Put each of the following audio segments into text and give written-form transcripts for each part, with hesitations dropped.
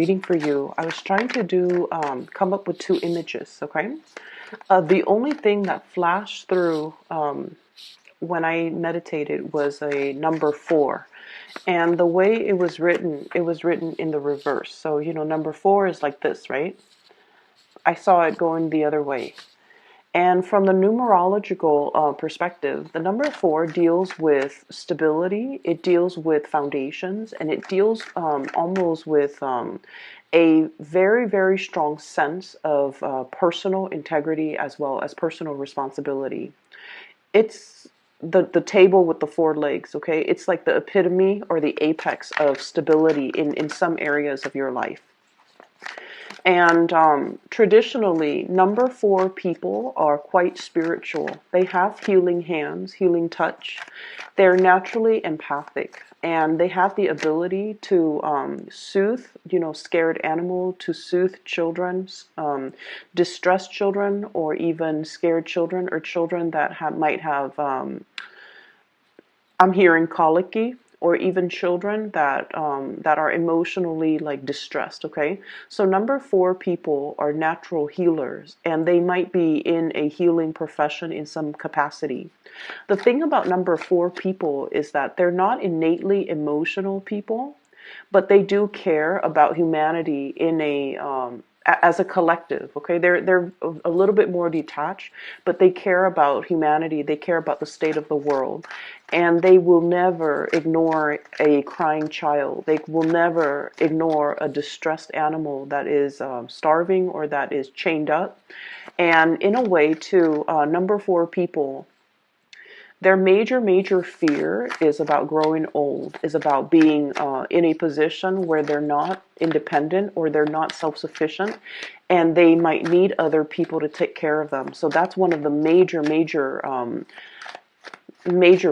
reading for you, I was trying to come up with two images, okay? The only thing that flashed through when I meditated was a number 4. And the way it was written in the reverse. So, number 4 is like this, right? I saw it going the other way. And from the numerological perspective, the number 4 deals with stability, it deals with foundations, and it deals almost with a very, very strong sense of personal integrity as well as personal responsibility. It's the table with the 4 legs, okay? It's like the epitome or the apex of stability in some areas of your life. And traditionally, number 4 people are quite spiritual. They have healing hands, healing touch. They're naturally empathic, and they have the ability to soothe, scared animal, to soothe children, distressed children, or even scared children, or children that might have, I'm hearing colicky, or even children that are emotionally like distressed. Okay, so number 4 people are natural healers, and they might be in a healing profession in some capacity. The thing about number 4 people is that they're not innately emotional people, but they do care about humanity in as a collective. Okay, they're a little bit more detached, but they care about humanity. They care about the state of the world, and they will never ignore a crying child. They will never ignore a distressed animal that is starving or that is chained up. And in a way, too, number 4 people, their major fear is about growing old, is about being in a position where they're not independent or they're not self-sufficient, and they might need other people to take care of them. So that's one of the major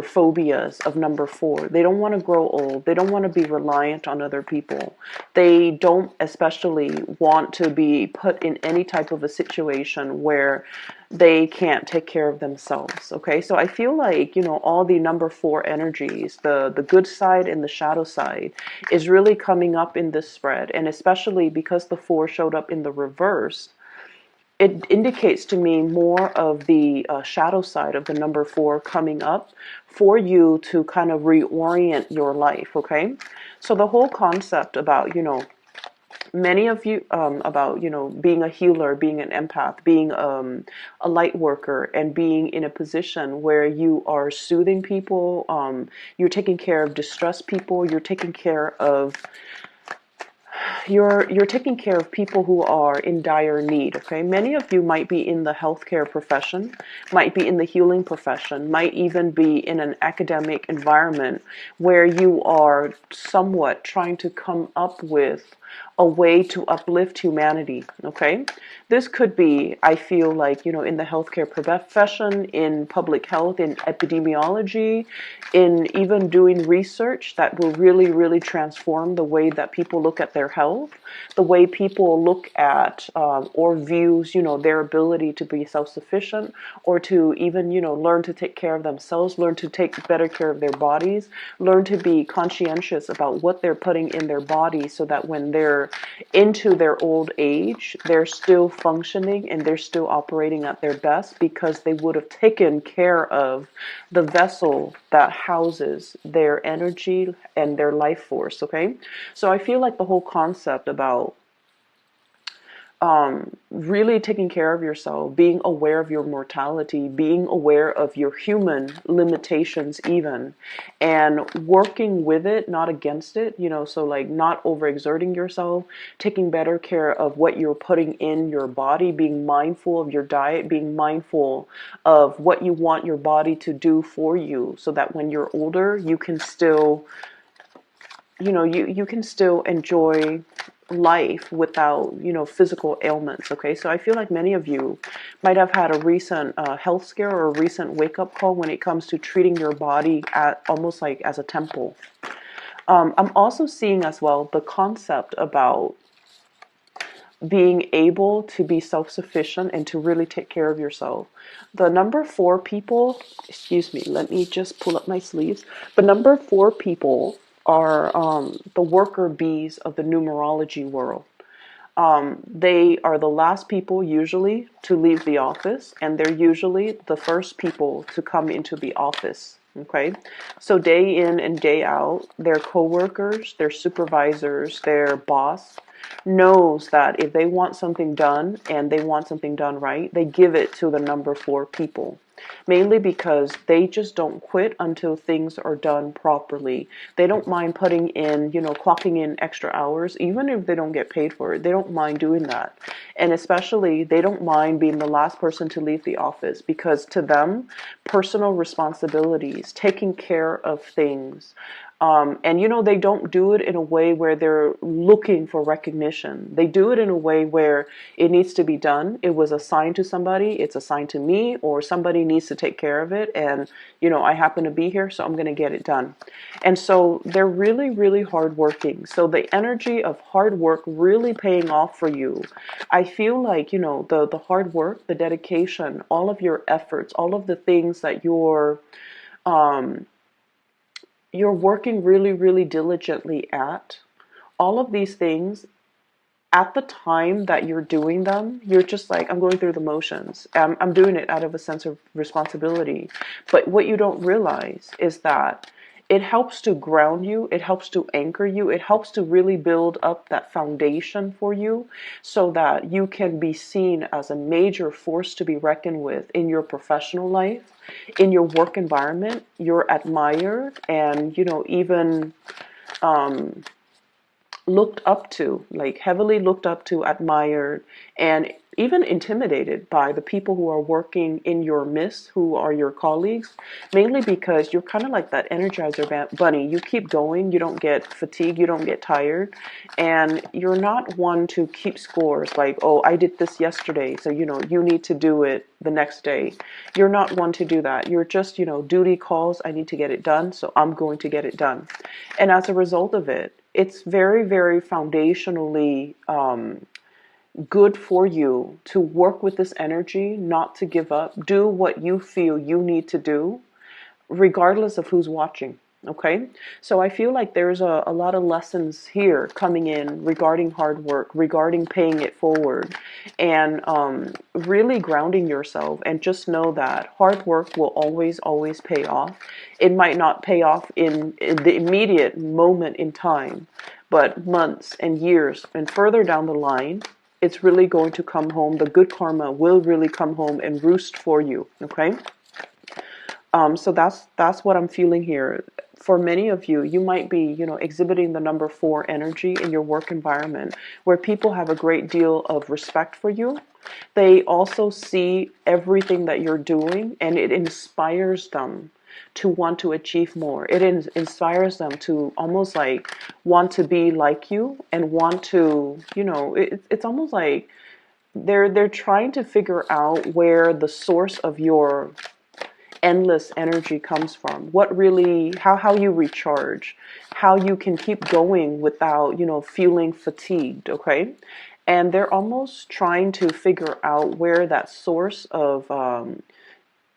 phobias of number 4. They don't want to grow old. They don't want to be reliant on other people. They don't especially want to be put in any type of a situation where they can't take care of themselves. Okay, so I feel like, all the number 4 energies, the good side and the shadow side, is really coming up in this spread. And especially because the 4 showed up in the reverse, it indicates to me more of the shadow side of the number 4 coming up for you to kind of reorient your life. Okay, so the whole concept about, many of you, about, being a healer, being an empath, being a light worker, and being in a position where you are soothing people, you're taking care of distressed people, you're taking care of you're taking care of people who are in dire need. Okay, many of you might be in the healthcare profession, might be in the healing profession, might even be in an academic environment where you are somewhat trying to come up with a way to uplift humanity. Okay, this could be, I feel like, in the healthcare profession, in public health, in epidemiology, in even doing research that will really transform the way that people look at their health, the way people look at or views, their ability to be self-sufficient, or to even, learn to take care of themselves, learn to take better care of their bodies, learn to be conscientious about what they're putting in their body, so that when they're into their old age, they're still functioning and they're still operating at their best, because they would have taken care of the vessel that houses their energy and their life force. Okay, so I feel like the whole concept about really taking care of yourself, being aware of your mortality, being aware of your human limitations even, and working with it, not against it, so like not overexerting yourself, taking better care of what you're putting in your body, being mindful of your diet, being mindful of what you want your body to do for you, so that when you're older, you can still, you can still enjoy life without, physical ailments. Okay, so I feel like many of you might have had a recent health scare or a recent wake-up call when it comes to treating your body at almost like as a temple. I'm also seeing as well the concept about being able to be self-sufficient and to really take care of yourself. The number 4 people, excuse me, let me just pull up my sleeves. The number 4 people are the worker bees of the numerology world. They are the last people usually to leave the office, and they're usually the first people to come into the office. Okay, so day in and day out, their coworkers, their supervisors, their boss knows that if they want something done and they want something done right, they give it to the number 4 people. Mainly because they just don't quit until things are done properly. They don't mind putting in, clocking in extra hours, even if they don't get paid for it. They don't mind doing that. And especially, they don't mind being the last person to leave the office, because to them, personal responsibilities, taking care of things, and they don't do it in a way where they're looking for recognition. They do it in a way where it needs to be done. It was assigned to somebody, it's assigned to me, or somebody needs to take care of it. And, I happen to be here, so I'm going to get it done. And so they're really, really hardworking. So the energy of hard work really paying off for you. I feel like, the hard work, the dedication, all of your efforts, all of the things that you're working really, really diligently at, all of these things, at the time that you're doing them, you're just like, I'm going through the motions. I'm doing it out of a sense of responsibility. But what you don't realize is that it helps to ground you, it helps to anchor you, it helps to really build up that foundation for you so that you can be seen as a major force to be reckoned with in your professional life, in your work environment. You're admired and, even looked up to, like heavily looked up to, admired, and even intimidated by the people who are working in your midst, who are your colleagues, mainly because you're kind of like that energizer bunny. You keep going, you don't get fatigued, you don't get tired, and you're not one to keep scores like, oh, I did this yesterday, so you need to do it the next day. You're not one to do that. You're just, duty calls, I need to get it done, so I'm going to get it done. And as a result of it, it's very, very foundationally good for you to work with this energy, not to give up, do what you feel you need to do, regardless of who's watching. Okay, so I feel like there's a lot of lessons here coming in regarding hard work, regarding paying it forward, and really grounding yourself. And just know that hard work will always, always pay off. It might not pay off in the immediate moment in time, but months and years and further down the line, it's really going to come home. The good karma will really come home and roost for you. Okay. So that's what I'm feeling here. For many of you, you might be, exhibiting the number 4 energy in your work environment, where people have a great deal of respect for you. They also see everything that you're doing, and it inspires them to want to achieve more. It inspires them to almost like want to be like you and want to, it's almost like they're trying to figure out where the source of your endless energy comes from, what really, how you recharge, how you can keep going without, feeling fatigued. Okay. And they're almost trying to figure out where that source of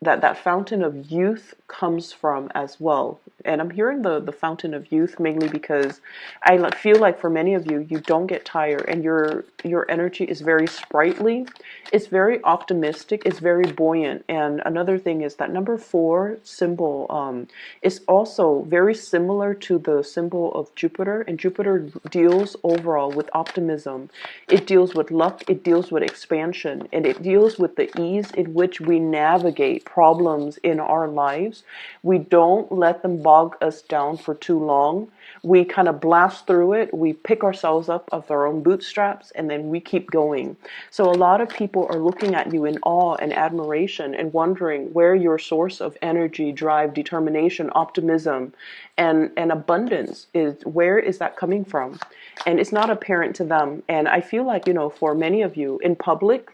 that fountain of youth comes from as well. And I'm hearing the fountain of youth mainly because I feel like for many of you, you don't get tired, and your energy is very sprightly, it's very optimistic, it's very buoyant. And another thing is that number 4 symbol is also very similar to the symbol of Jupiter, and Jupiter deals overall with optimism. It deals with luck, it deals with expansion, and it deals with the ease in which we navigate problems in our lives. We don't let them bog us down for too long. We kind of blast through it. We pick ourselves up of our own bootstraps, and then we keep going. So a lot of people are looking at you in awe and admiration and wondering where your source of energy, drive, determination, optimism, and abundance is. Where is that coming from? And it's not apparent to them. And I feel like, for many of you in public,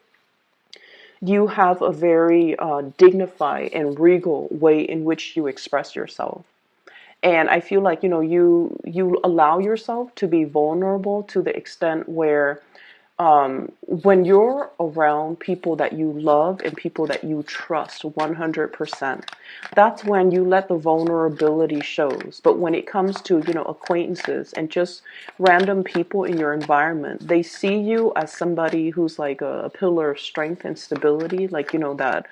you have a very dignified and regal way in which you express yourself. And I feel like, you allow yourself to be vulnerable to the extent where When you're around people that you love and people that you trust 100%, that's when you let the vulnerability shows. But when it comes to, acquaintances and just random people in your environment, they see you as somebody who's like a pillar of strength and stability, like, that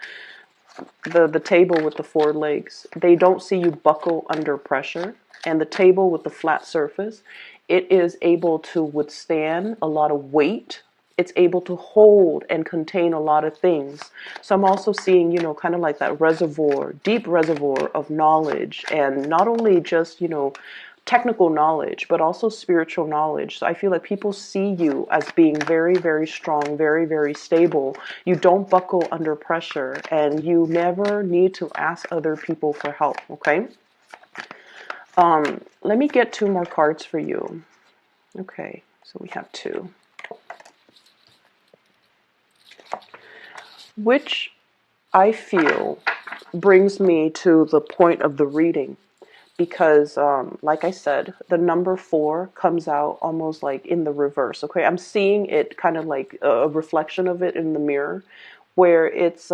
the table with the four legs. They don't see you buckle under pressure. And the table with the flat surface, it is able to withstand a lot of weight. It's able to hold and contain a lot of things. So I'm also seeing, kind of like that reservoir, deep reservoir of knowledge, and not only just, technical knowledge, but also spiritual knowledge. So I feel like people see you as being very, very strong, very, very stable. You don't buckle under pressure, and you never need to ask other people for help, okay? Let me get two more cards for you. Okay, so we have two. Which I feel brings me to the point of the reading. Because, like I said, the number 4 comes out almost like in the reverse. Okay, I'm seeing it kind of like a reflection of it in the mirror, where it's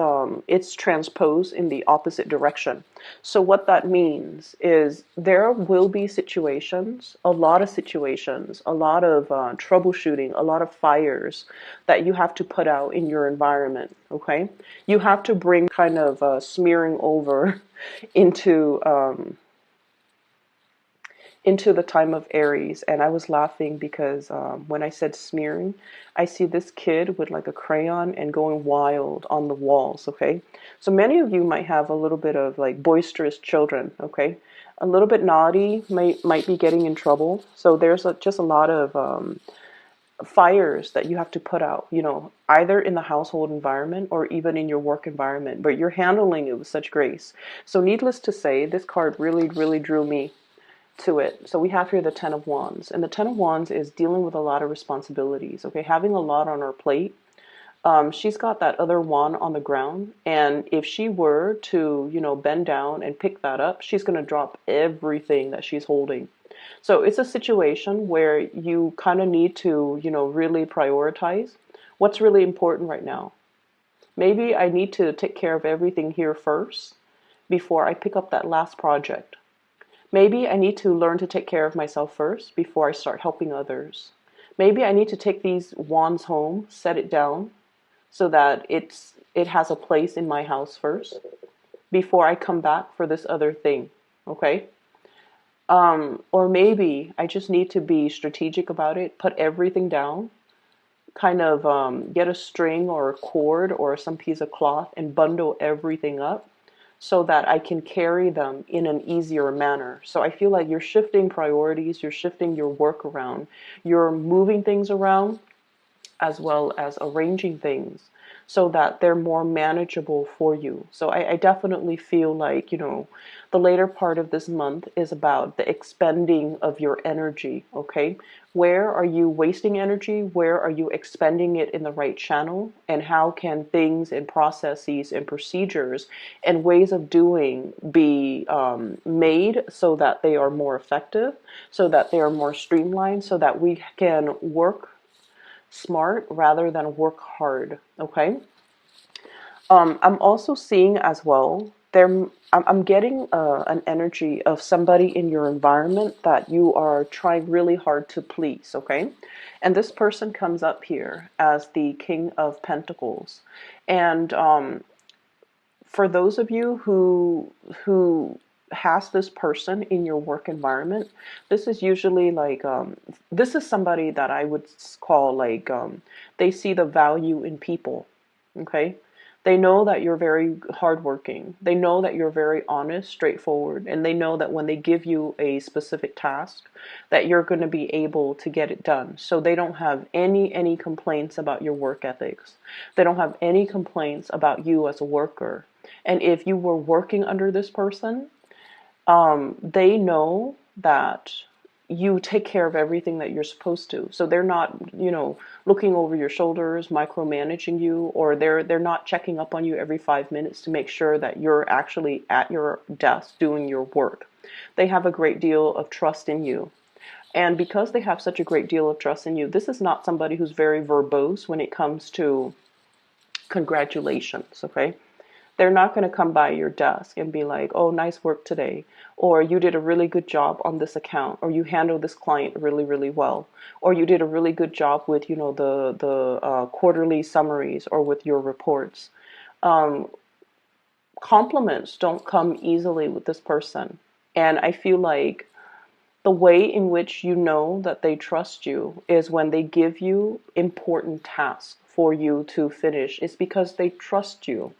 transposed in the opposite direction. So what that means is there will be situations, a lot of situations, a lot of troubleshooting, a lot of fires that you have to put out in your environment. Okay, you have to bring kind of smearing over into. Into the time of Aries. And I was laughing because when I said smearing, I see this kid with like a crayon and going wild on the walls. Okay, so many of you might have a little bit of like boisterous children. Okay, a little bit naughty, might be getting in trouble. So there's just a lot of fires that you have to put out, either in the household environment or even in your work environment, but you're handling it with such grace. So needless to say, this card really, really drew me to it. So we have here the Ten of Wands, and the Ten of Wands is dealing with a lot of responsibilities. Okay, having a lot on her plate. She's got that other wand on the ground, and if she were to, bend down and pick that up, she's going to drop everything that she's holding. So it's a situation where you kind of need to, really prioritize what's really important right now. Maybe I need to take care of everything here first before I pick up that last project. Maybe I need to learn to take care of myself first before I start helping others. Maybe I need to take these wands home, set it down so that it has a place in my house first before I come back for this other thing. Okay? Or maybe I just need to be strategic about it, put everything down, kind of get a string or a cord or some piece of cloth and bundle everything up so that I can carry them in an easier manner. So I feel like you're shifting priorities, you're shifting your work around, you're moving things around, as well as arranging things so that they're more manageable for you. So I definitely feel like, the later part of this month is about the expending of your energy, okay? Where are you wasting energy? Where are you expending it in the right channel? And how can things and processes and procedures and ways of doing be made so that they are more effective, so that they are more streamlined, so that we can work smart rather than work hard. Okay. I'm also seeing as well there. I'm getting an energy of somebody in your environment that you are trying really hard to please. Okay, and this person comes up here as the King of Pentacles, and for those of you who has this person in your work environment, this is usually like this is somebody that I would call like they see the value in people. Okay, they know that you're very hardworking. They know that you're very honest, straightforward, and they know that when they give you a specific task, that you're going to be able to get it done. So they don't have any complaints about your work ethics. They don't have any complaints about you as a worker. And if you were working under this person, they know that you take care of everything that you're supposed to. So they're not, looking over your shoulders, micromanaging you, or they're not checking up on you every 5 minutes to make sure that you're actually at your desk doing your work. They have a great deal of trust in you. And because they have such a great deal of trust in you, this is not somebody who's very verbose when it comes to congratulations, okay? They're not going to come by your desk and be like, oh, nice work today, or you did a really good job on this account, or you handled this client really, really well, or you did a really good job with, the quarterly summaries or with your reports. Compliments don't come easily with this person. And I feel like the way in which you know that they trust you is when they give you important tasks for you to finish. It's because they trust you.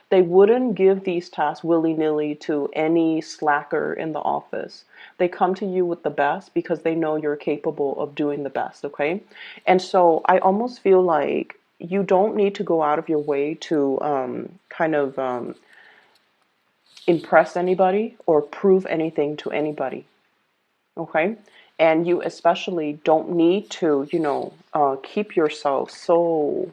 They wouldn't give these tasks willy-nilly to any slacker in the office. They come to you with the best because they know you're capable of doing the best, okay? And so I almost feel like you don't need to go out of your way to impress anybody or prove anything to anybody, okay? And you especially don't need to, keep yourself so.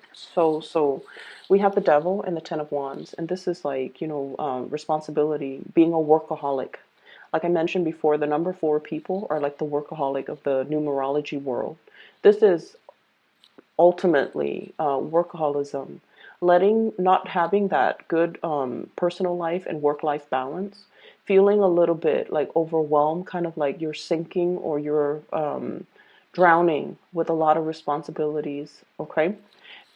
We have the devil and the Ten of Wands, and this is like, responsibility, being a workaholic. Like I mentioned before, the number 4 people are like the workaholic of the numerology world. This is ultimately workaholism, not having that good personal life and work life balance, feeling a little bit like overwhelmed, kind of like you're sinking or you're drowning with a lot of responsibilities, okay?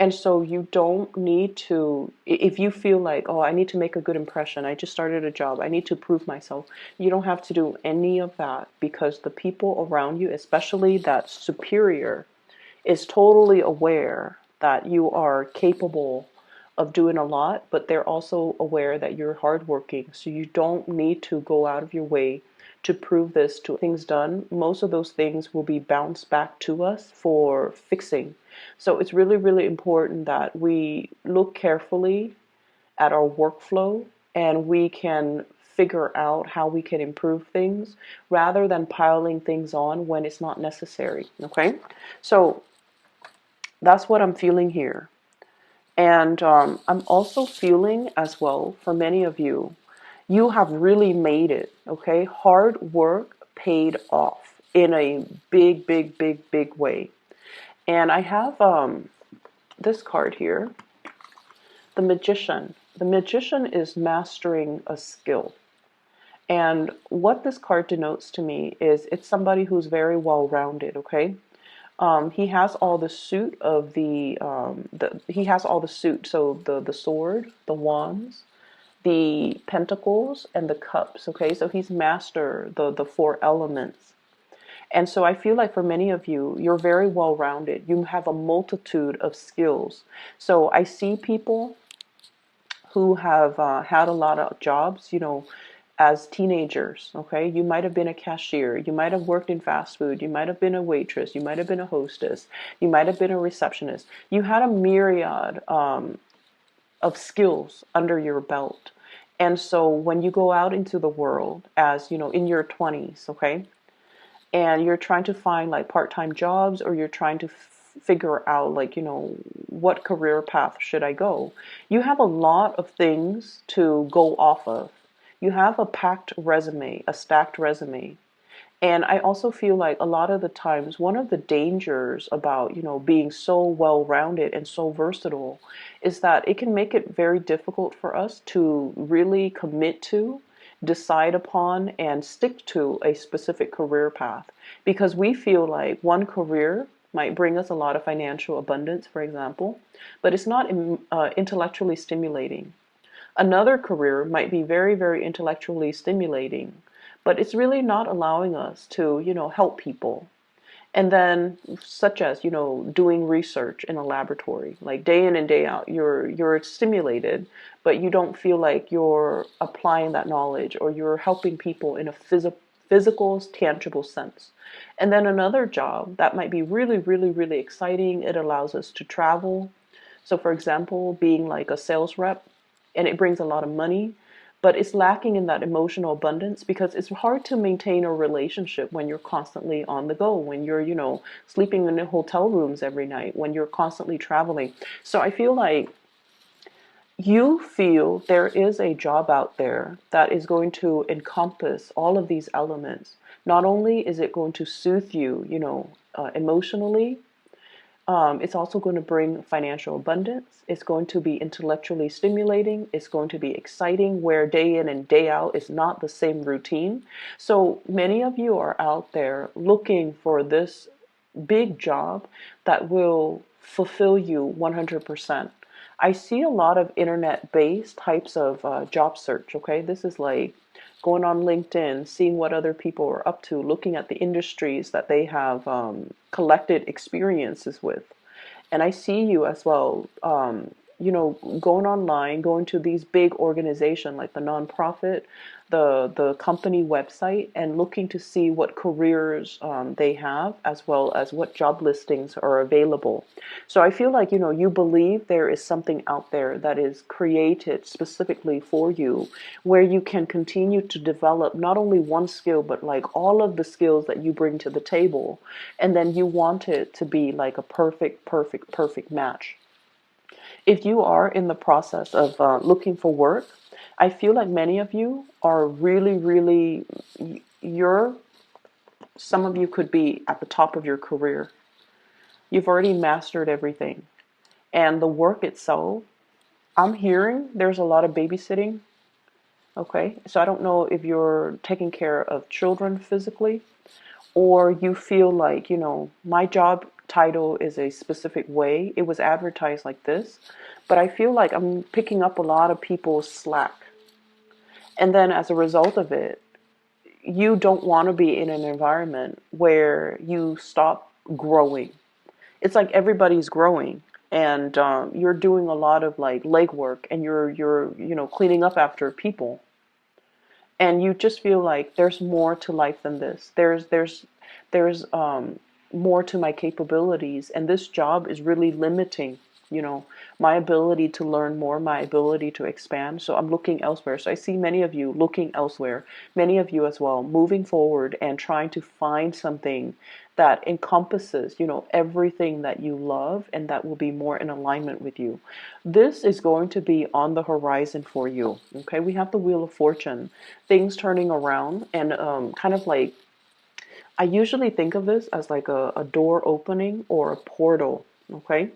And so you don't need to, if you feel like, oh, I need to make a good impression, I just started a job, I need to prove myself, you don't have to do any of that, because the people around you, especially that superior, is totally aware that you are capable of doing a lot, but they're also aware that you're hardworking. So you don't need to go out of your way to prove this to things done. Most of those things will be bounced back to us for fixing. So it's really, really important that we look carefully at our workflow and we can figure out how we can improve things rather than piling things on when it's not necessary. Okay? So that's what I'm feeling here. And I'm also feeling as well, for many of you, you have really made it, okay? Hard work paid off in a big, big, big, big way. And I have this card here, the Magician. The Magician is mastering a skill. And what this card denotes to me is it's somebody who's very well-rounded, okay? He has all the suit of he has all the suit. So the sword, the wands, the pentacles, and the cups. Okay, so he's master the 4 elements. And so I feel like for many of you, you're very well rounded. You have a multitude of skills. So I see people who have had a lot of jobs, as teenagers, okay? You might have been a cashier, you might have worked in fast food, you might have been a waitress, you might have been a hostess, you might have been a receptionist. You had a myriad of skills under your belt. And so when you go out into the world as, in your 20s, okay? And you're trying to find like part-time jobs, or you're trying to figure out like, what career path should I go? You have a lot of things to go off of. You have a packed resume, a stacked resume. And I also feel like a lot of the times, one of the dangers about, being so well-rounded and so versatile is that it can make it very difficult for us to really commit to, decide upon, and stick to a specific career path. Because we feel like one career might bring us a lot of financial abundance, for example, but it's not intellectually stimulating. Another career might be very, very intellectually stimulating, but it's really not allowing us to, help people. And then, such as, doing research in a laboratory, like day in and day out, you're stimulated, but you don't feel like you're applying that knowledge or you're helping people in a physical, tangible sense. And then another job that might be really, really, really exciting. It allows us to travel. So, for example, being like a sales rep, and it brings a lot of money, but it's lacking in that emotional abundance because it's hard to maintain a relationship when you're constantly on the go, when you're, sleeping in hotel rooms every night, when you're constantly traveling. So I feel like you feel there is a job out there that is going to encompass all of these elements. Not only is it going to soothe you, emotionally, it's also going to bring financial abundance. It's going to be intellectually stimulating. It's going to be exciting, where day in and day out is not the same routine. So many of you are out there looking for this big job that will fulfill you 100%. I see a lot of internet-based types of job search, okay? This is like going on LinkedIn, seeing what other people are up to, looking at the industries that they have collected experiences with. And I see you as well, going online, going to these big organizations like the nonprofit, the company website, and looking to see what careers they have, as well as what job listings are available. So I feel like, you believe there is something out there that is created specifically for you, where you can continue to develop not only one skill, but like all of the skills that you bring to the table. And then you want it to be like a perfect, perfect, perfect match. If you are in the process of looking for work, I feel like many of you are really, really, you're, some of you could be at the top of your career. You've already mastered everything. And the work itself, I'm hearing there's a lot of babysitting. Okay. So I don't know if you're taking care of children physically, or you feel like, my job title is a specific way. It was advertised like this, but I feel like I'm picking up a lot of people's slack. And then as a result of it, you don't want to be in an environment where you stop growing. It's like everybody's growing, and you're doing a lot of like legwork, and you're cleaning up after people, and you just feel like there's more to life than this. There's more to my capabilities, and this job is really limiting, my ability to learn more, my ability to expand. So I'm looking elsewhere. So I see many of you looking elsewhere, many of you as well, moving forward and trying to find something that encompasses, everything that you love and that will be more in alignment with you. This is going to be on the horizon for you. Okay, we have the Wheel of Fortune, things turning around, and kind of like, I usually think of this as like a door opening or a portal. Okay,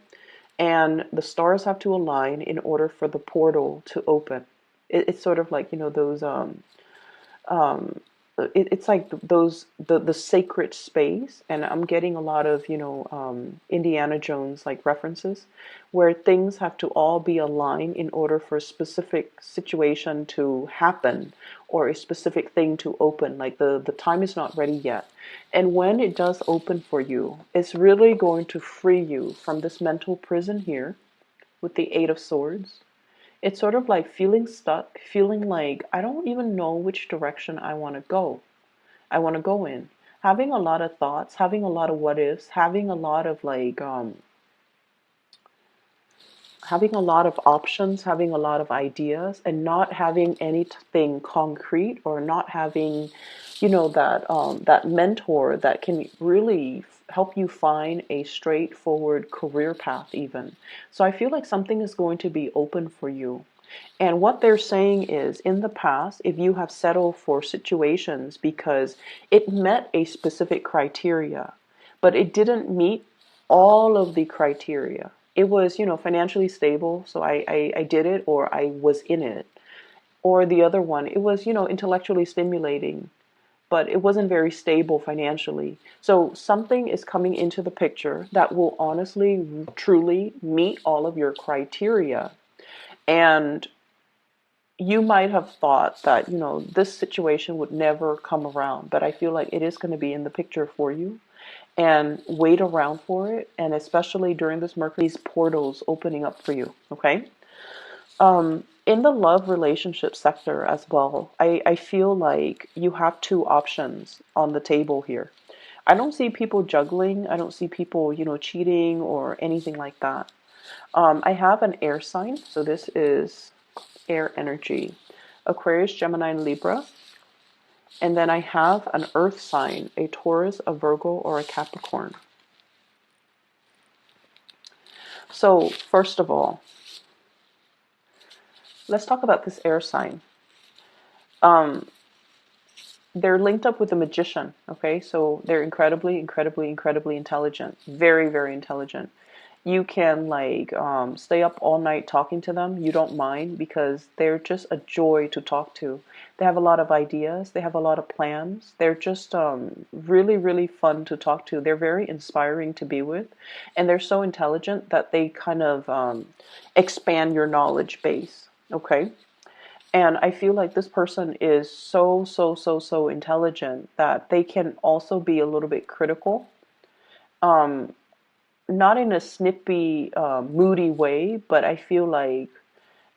and the stars have to align in order for the portal to open. It's sort of like, those um, it's like those the sacred space, and I'm getting a lot of, Indiana Jones like references, where things have to all be aligned in order for a specific situation to happen, or a specific thing to open. Like the time is not ready yet, and when it does open for you, it's really going to free you from this mental prison here with the Eight of Swords. It's sort of like feeling stuck, feeling like I don't even know which direction I want to go. I want to go in. Having a lot of thoughts, having a lot of what ifs, having a lot of like having a lot of options, having a lot of ideas, and not having anything concrete, or not having, that mentor that can really help you find a straightforward career path even. So I feel like something is going to be open for you. And what they're saying is, in the past, if you have settled for situations because it met a specific criteria, but it didn't meet all of the criteria. It was, financially stable, so I did it, or I was in it. Or the other one, it was, intellectually stimulating, but it wasn't very stable financially. So something is coming into the picture that will honestly, truly meet all of your criteria. And you might have thought that, this situation would never come around, but I feel like it is going to be in the picture for you. And wait around for it, and especially during this Mercury, these portals opening up for you, okay? In the love relationship sector as well, I feel like you have two options on the table here. I don't see people juggling. I don't see people, cheating or anything like that. I have an air sign, so this is air energy. Aquarius, Gemini, and Libra. And then I have an earth sign, a Taurus, a Virgo, or a Capricorn. So first of all, let's talk about this air sign. Um, they're linked up with a magician. Okay, so they're incredibly, incredibly, incredibly intelligent. Very, very intelligent. You can like stay up all night talking to them. You don't mind because they're just a joy to talk to. They have a lot of ideas. They have a lot of plans. They're just really, really fun to talk to. They're very inspiring to be with, and they're so intelligent that they kind of expand your knowledge base. Okay. And I feel like this person is so, so, so, so intelligent that they can also be a little bit critical. Um, Not in a snippy, moody way, but I feel like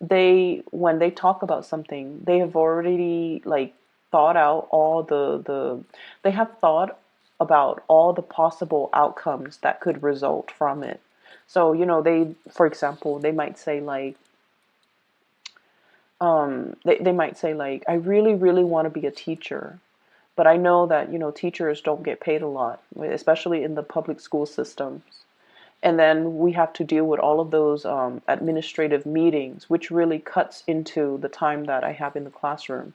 when they talk about something, they have already like thought out all they have thought about all the possible outcomes that could result from it. So, for example, they might say like, they might say like, I really, really want to be a teacher, but I know that, teachers don't get paid a lot, especially in the public school systems. And then we have to deal with all of those administrative meetings, which really cuts into the time that I have in the classroom.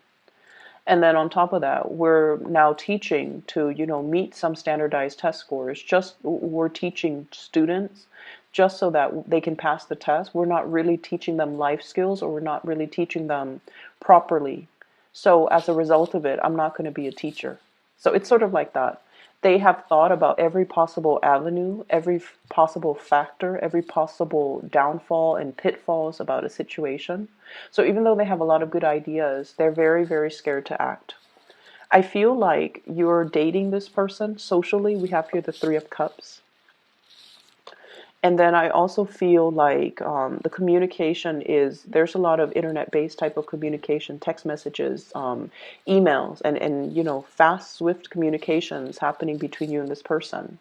And then on top of that, we're now teaching to, meet some standardized test scores. Just we're teaching students just so that they can pass the test. We're not really teaching them life skills, or we're not really teaching them properly. So as a result of it, I'm not going to be a teacher. So it's sort of like that. They have thought about every possible avenue, every possible factor, every possible downfall and pitfalls about a situation. So even though they have a lot of good ideas, they're very, very scared to act. I feel like you're dating this person socially. We have here the Three of Cups. And then I also feel like the communication there's a lot of internet-based type of communication, text messages, emails, and fast, swift communications happening between you and this person.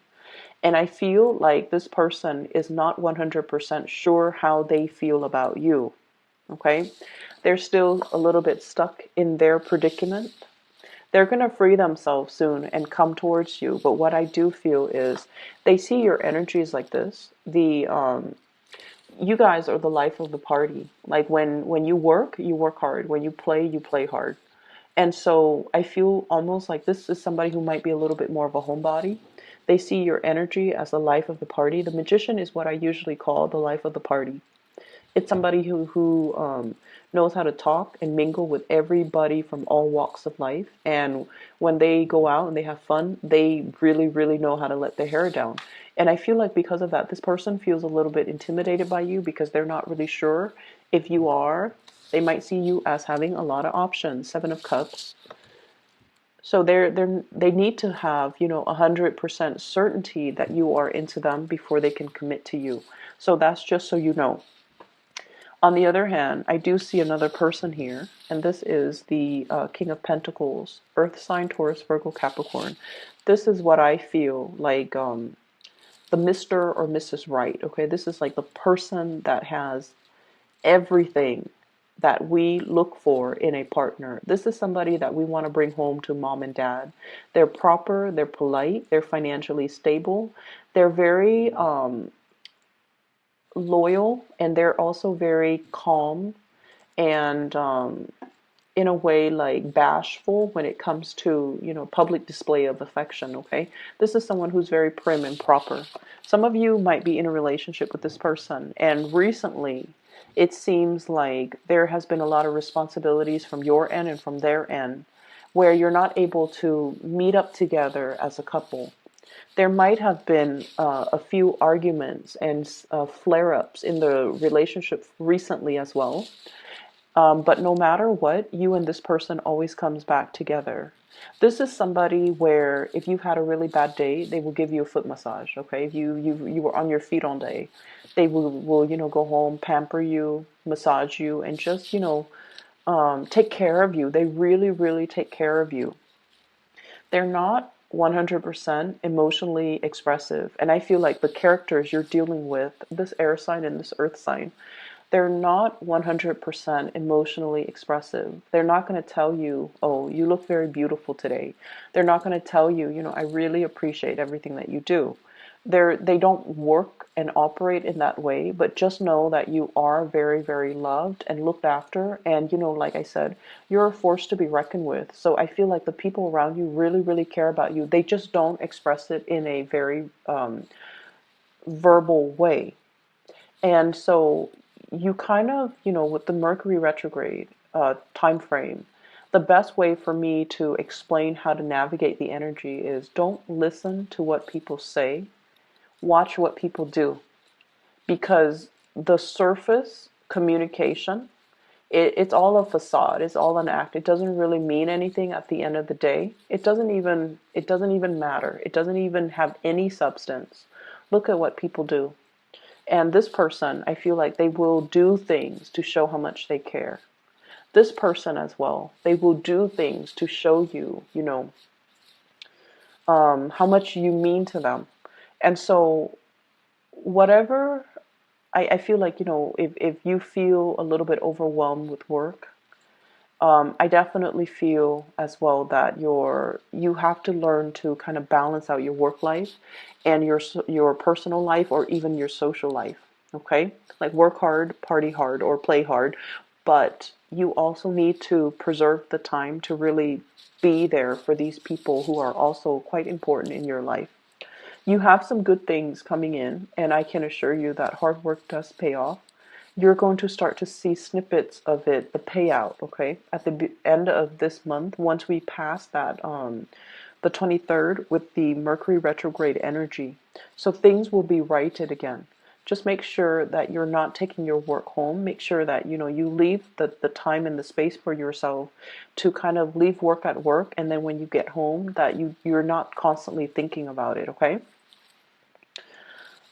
And I feel like this person is not 100% sure how they feel about you. Okay? They're still a little bit stuck in their predicament. They're going to free themselves soon and come towards you. But what I do feel is they see your energies like this. You guys are the life of the party. Like when you work hard. When you play hard. And so I feel almost like this is somebody who might be a little bit more of a homebody. They see your energy as the life of the party. The magician is what I usually call the life of the party. It's somebody who knows how to talk and mingle with everybody from all walks of life. And when they go out and they have fun, they really, really know how to let their hair down. And I feel like because of that, this person feels a little bit intimidated by you because they're not really sure if you are. They might see you as having a lot of options. Seven of Cups. So they need to have 100% certainty that you are into them before they can commit to you. So that's just so you know. On the other hand, I do see another person here, and this is the King of Pentacles, Earth sign, Taurus, Virgo, Capricorn. This is what I feel like the Mr. or Mrs. Right. Okay, this is like the person that has everything that we look for in a partner. This is somebody that we want to bring home to mom and dad. They're proper, they're polite, they're financially stable, they're very loyal, and they're also very calm and in a way like bashful when it comes to public display of affection. Okay, this is someone who's very prim and proper. Some of you might be in a relationship with this person, and recently it seems like there has been a lot of responsibilities from your end and from their end where you're not able to meet up together as a couple. There might have been a few arguments and flare-ups in the relationship recently as well. But no matter what, you and this person always comes back together. This is somebody where if you've had a really bad day, they will give you a foot massage. Okay, if you were on your feet all day, they will go home, pamper you, massage you, and just take care of you. They really, really take care of you. They're not 100% emotionally expressive. And I feel like the characters you're dealing with, this air sign and this earth sign, they're not 100% emotionally expressive. They're not going to tell you, oh, you look very beautiful today. They're not going to tell you, I really appreciate everything that you do. They don't work and operate in that way, but just know that you are very, very loved and looked after. And, like I said, you're a force to be reckoned with. So I feel like the people around you really, really care about you. They just don't express it in a very verbal way. And so you kind of, with the Mercury retrograde time frame, the best way for me to explain how to navigate the energy is don't listen to what people say, watch what people do. Because the surface communication, it's all a facade, it's all an act. It doesn't really mean anything at the end of the day. It doesn't even matter. It doesn't even have any substance. Look at what people do. And this person, I feel like they will do things to show how much they care. This person as well, they will do things to show you, how much you mean to them. And so, whatever, I feel like, if you feel a little bit overwhelmed with work, I definitely feel as well that you have to learn to kind of balance out your work life and your personal life, or even your social life. Okay, like work hard, party hard, or play hard, but you also need to preserve the time to really be there for these people who are also quite important in your life. You have some good things coming in, and I can assure you that hard work does pay off. You're going to start to see snippets of it, the payout, okay, at the end of this month, once we pass that, the 23rd, with the Mercury retrograde energy. So things will be righted again. Just make sure that you're not taking your work home. Make sure that, you leave the time and the space for yourself to kind of leave work at work. And then when you get home, that you're not constantly thinking about it, okay?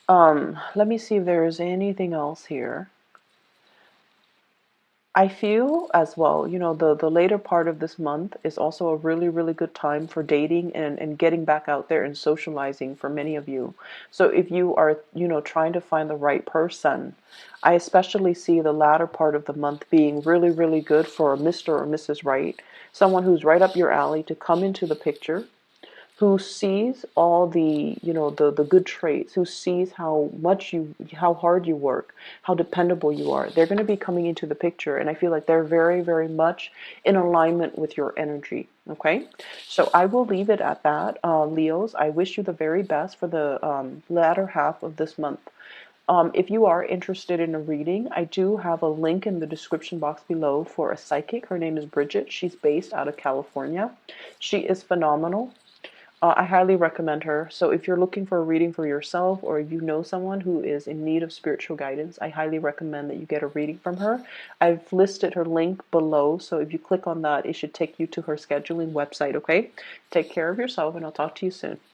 Let me see if there is anything else here. I feel as well, the later part of this month is also a really, really good time for dating and getting back out there and socializing for many of you. So if you are, trying to find the right person, I especially see the latter part of the month being really, really good for Mr. or Mrs. Right, someone who's right up your alley to come into the picture, who sees all the, the good traits, who sees how hard you work, how dependable you are. They're going to be coming into the picture, and I feel like they're very, very much in alignment with your energy. Okay, so I will leave it at that. Leos, I wish you the very best for the latter half of this month. If you are interested in a reading, I do have a link in the description box below for a psychic. Her name is Bridget. She's based out of California. She is phenomenal. I highly recommend her. So if you're looking for a reading for yourself, or you know someone who is in need of spiritual guidance, I highly recommend that you get a reading from her. I've listed her link below, so if you click on that, it should take you to her scheduling website, okay? Take care of yourself, and I'll talk to you soon.